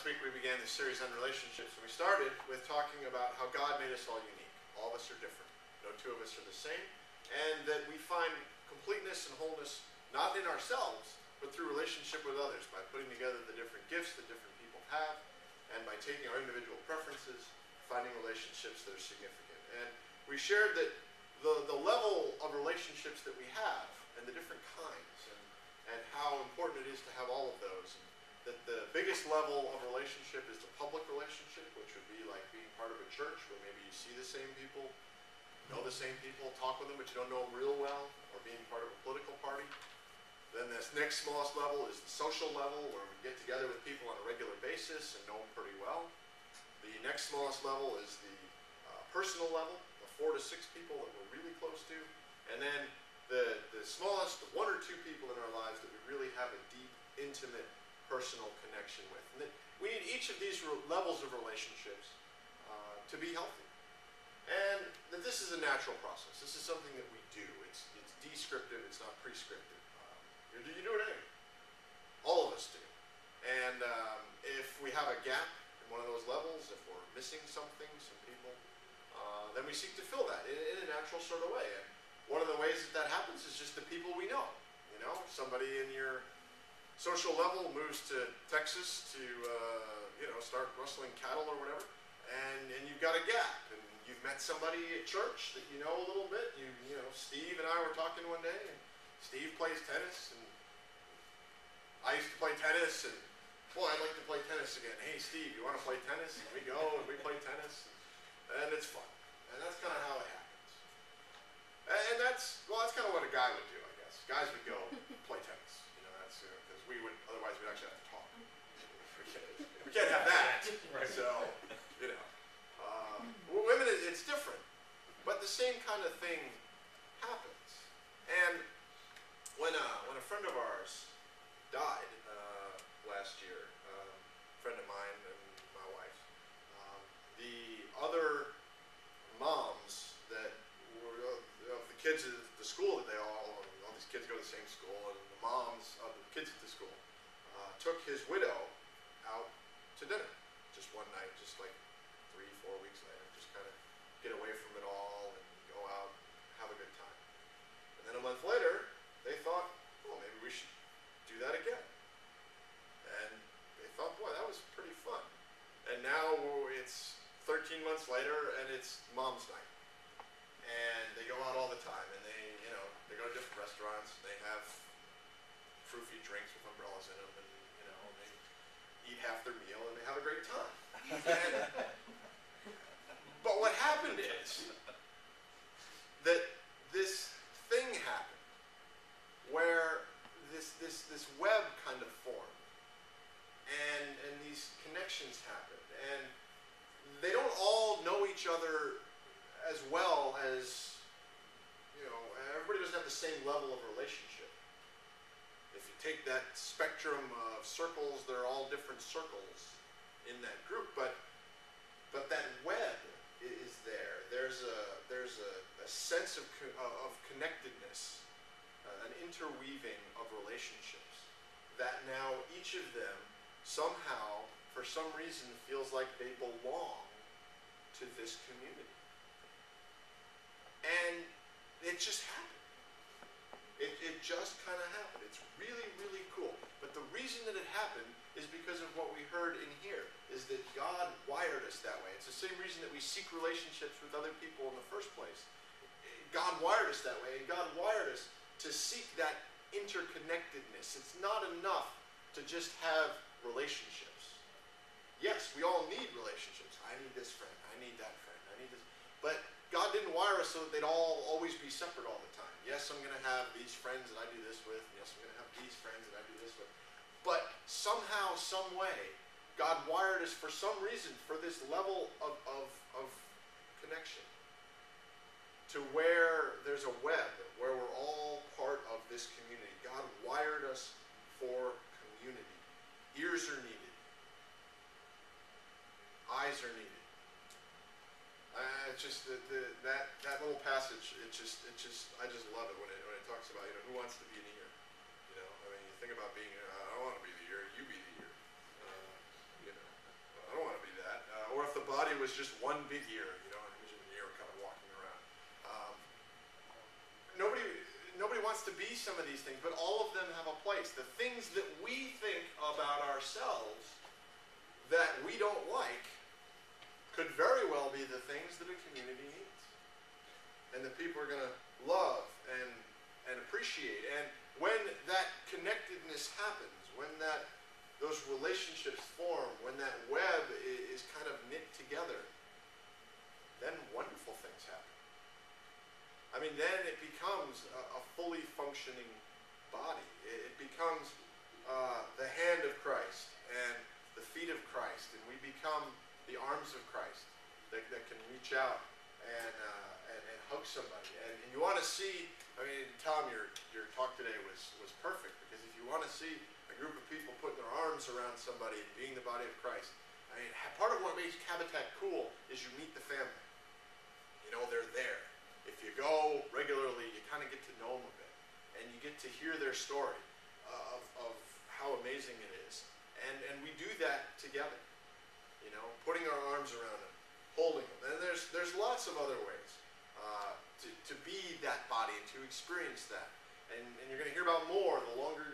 Last week we began this series on relationships, and we started with talking about how God made us all unique. All of us are different. No two of us are the same, and that we find completeness and wholeness not in ourselves, but through relationship with others, by putting together the different gifts that different people have, and by taking our individual preferences, finding relationships that are significant. And we shared that the level of relationships that we have, and the different kinds, and how important it is to have all of those. That the biggest level of relationship is the public relationship, which would be like being part of a church where maybe you see the same people, know the same people, talk with them, but you don't know them real well, or being part of a political party. Then this next smallest level is the social level, where we get together with people on a regular basis and know them pretty well. The next smallest level is the personal level, the 4 to 6 people that we're really close to. And then the smallest 1 or 2 people in our lives that we really have a deep, intimate, personal connection with. And that we need each of these levels of relationships to be healthy. And that this is a natural process. This is something that we do. It's descriptive, it's not prescriptive. You do it anyway. All of us do. And if we have a gap in one of those levels, if we're missing something, some people, then we seek to fill that in a natural sort of way. And one of the ways that happens is just the people we know. You know, somebody in your social level moves to Texas to start rustling cattle or whatever, and you've got a gap, and you've met somebody at church that you know a little bit. You know, Steve and I were talking one day, and Steve plays tennis, and I used to play tennis, and boy, I'd like to play tennis again. Hey, Steve, you want to play tennis? And we go and we play tennis, and it's fun, and that's kind of how it happens. And that's kind of what a guy would do, I guess. Guys would go play tennis. Because we would, otherwise we'd actually have to talk. We can't have that. Right. So, women, it's different. But the same kind of thing happens. And when a friend of ours died last year, a friend of mine and my wife, the other moms that were of the kids at the school that all these kids go to the same school, and the moms of the kids at the school took his widow out to dinner just one night, just like 3-4 weeks later, just kind of get away from it all and go out and have a good time. And then a month later, they thought, well, maybe we should do that again. And they thought, boy, that was pretty fun. And now it's 13 months later, and it's mom's night. And they go out all the time, and they go to different restaurants, and they have fruity drinks with umbrellas in them, and they eat half their meal, and they have a great time. But what happened is that this thing happened where this web kind of formed, and these connections happened, and they don't all know each other as well as, everybody doesn't have the same level of relationship. If you take that spectrum of circles, they're all different circles in that group, but that web is there. There's a sense of connectedness, an interweaving of relationships that now each of them somehow, for some reason, feels like they belong to this community. And it just happened. It just kind of happened. It's really, really cool. But the reason that it happened is because of what we heard in here, is that God wired us that way. It's the same reason that we seek relationships with other people in the first place. God wired us that way, and God wired us to seek that interconnectedness. It's not enough to just have relationships. Yes, we all need relationships. I need this friend. I need that friend. I need this. But God didn't wire us so that they'd all always be separate all the time. Yes, I'm going to have these friends that I do this with. And yes, I'm going to have these friends that I do this with. But somehow, some way, God wired us for some reason for this level of connection, to where there's a web, where we're all part of this community. God wired us for community. Ears are needed. Eyes are needed. It's just that little passage. I just love it when it talks about who wants to be an ear. You think about being. I don't want to be the ear. You be the ear. was just one big ear, imagine an ear kind of walking around. Nobody wants to be some of these things, but all of them have a place. The things that we think about ourselves that we don't like could very well be the things that a community needs, and that people are going to love and appreciate. And when that connectedness happens, when those relationships form, when that web is kind of knit together, then wonderful things happen. I mean, then it becomes a fully functioning body. It becomes the hand of Christ and the feet of Christ, and we become the arms of Christ that can reach out and hug somebody. And you want to see, Tom, your talk today was perfect, because if you want to see a group of people putting their arms around somebody and being the body of Christ, part of what makes Habitat cool is you meet the family. They're there. If you go regularly, you kind of get to know them a bit, and you get to hear their story of how amazing it is. And we do that together, putting our arms around them, holding them. And there's lots of other ways to be that body and to experience that. And you're going to hear about more the longer